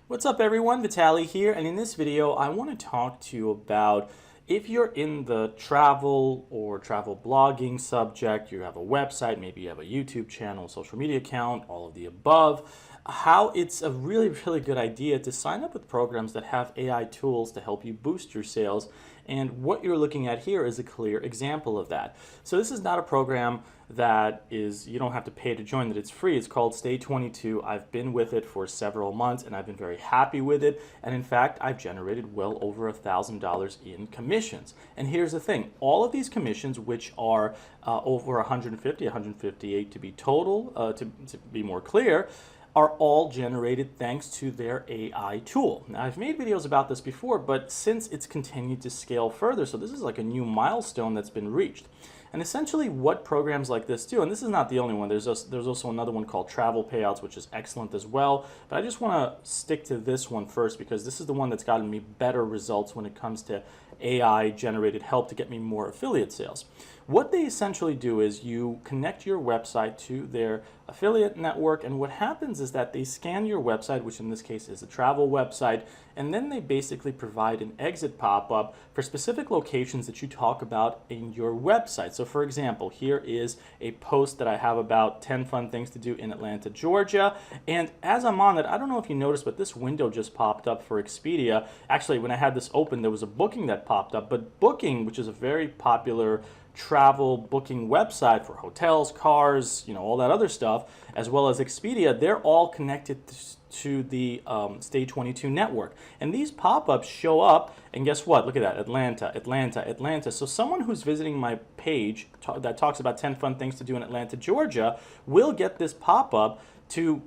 What's up everyone, Vitaly here, and in this video I want to talk to you about if you're in the travel or travel blogging subject, you have a website, maybe you have a YouTube channel, social media account, all of the above, how it's a really good idea to sign up with programs that have AI tools to help you boost your sales. And what you're looking at here is a clear example of that. So this is not a program that you don't have to pay to join, that it's free. It's called Stay22. I've been with it for several months and I've been very happy with it. And in fact, I've generated well over $1,000 in commissions. And here's the thing, all of these commissions, which are over 150, 158 to be total, to be more clear, are all generated thanks to their AI tool. Now, I've made videos about this before, but since it's continued to scale further, so this is like a new milestone that's been reached. And essentially what programs like this do, and this is not the only one, there's also another one called Travel Payouts, which is excellent as well, but I just want to stick to this one first because this is the one that's gotten me better results when it comes to AI generated help to get me more affiliate sales. What they essentially do is you connect your website to their affiliate network, and what happens is that they scan your website, which in this case is a travel website, and then they basically provide an exit pop-up for specific locations that you talk about in your website. So for example, here is a post that I have about 10 fun things to do in Atlanta, Georgia, and as I'm on it, I don't know if you noticed, but this window just popped up for Expedia. Actually, when I had this open, there was a booking that popped up, but Booking, which is a very popular travel booking website for hotels, cars, all that other stuff, as well as Expedia, they're all connected to the Stay22 network. And these pop-ups show up, and guess what? Look at that, Atlanta, Atlanta, Atlanta. So someone who's visiting my page that talks about 10 fun things to do in Atlanta, Georgia, will get this pop-up to,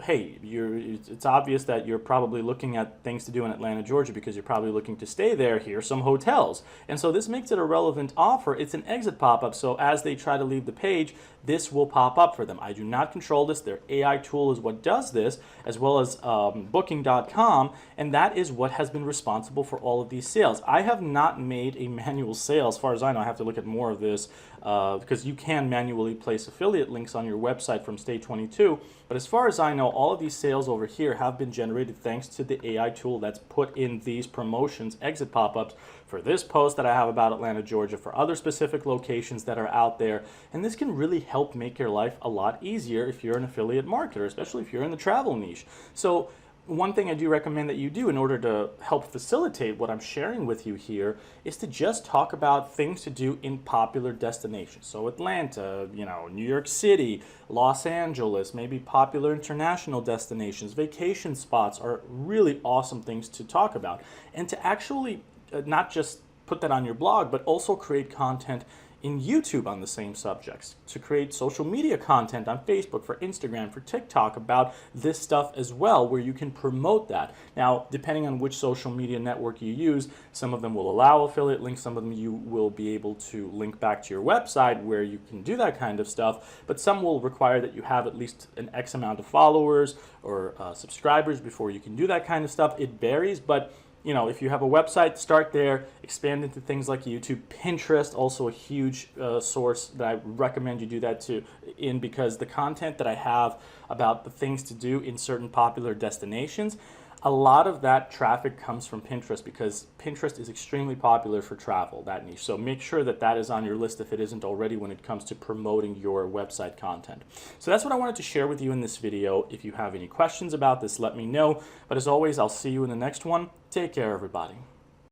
hey, it's obvious that you're probably looking at things to do in Atlanta, Georgia because you're probably looking to stay there. Here's some hotels. And so this makes it a relevant offer. It's an exit pop-up. So as they try to leave the page, this will pop up for them. I do not control this. Their AI tool is what does this, as well as Booking.com, and that is what has been responsible for all of these sales. I have not made a manual sale. As far as I know, I have to look at more of this because you can manually place affiliate links on your website from Stay22. But as far as I know, all of these sales over here have been generated thanks to the AI tool that's put in these promotions, exit pop-ups, for this post that I have about Atlanta, Georgia, for other specific locations that are out there. And this can really help make your life a lot easier if you're an affiliate marketer, especially if you're in the travel niche. So one thing I do recommend that you do in order to help facilitate what I'm sharing with you here is to just talk about things to do in popular destinations. So Atlanta, New York City, Los Angeles, maybe popular international destinations, vacation spots are really awesome things to talk about. And to actually not just put that on your blog, but also create content in YouTube on the same subjects, to create social media content on Facebook, for Instagram, for TikTok about this stuff as well, where you can promote that. Now, depending on which social media network you use, some of them will allow affiliate links, some of them you will be able to link back to your website where you can do that kind of stuff, but some will require that you have at least an X amount of followers or subscribers before you can do that kind of stuff. It varies, but if you have a website, start there, expand into things like YouTube. Pinterest, also a huge source that I recommend you do that in because the content that I have about the things to do in certain popular destinations, a lot of that traffic comes from Pinterest because Pinterest is extremely popular for travel, that niche. So make sure that that is on your list if it isn't already when it comes to promoting your website content. So that's what I wanted to share with you in this video. If you have any questions about this, let me know. But as always, I'll see you in the next one. Take care, everybody.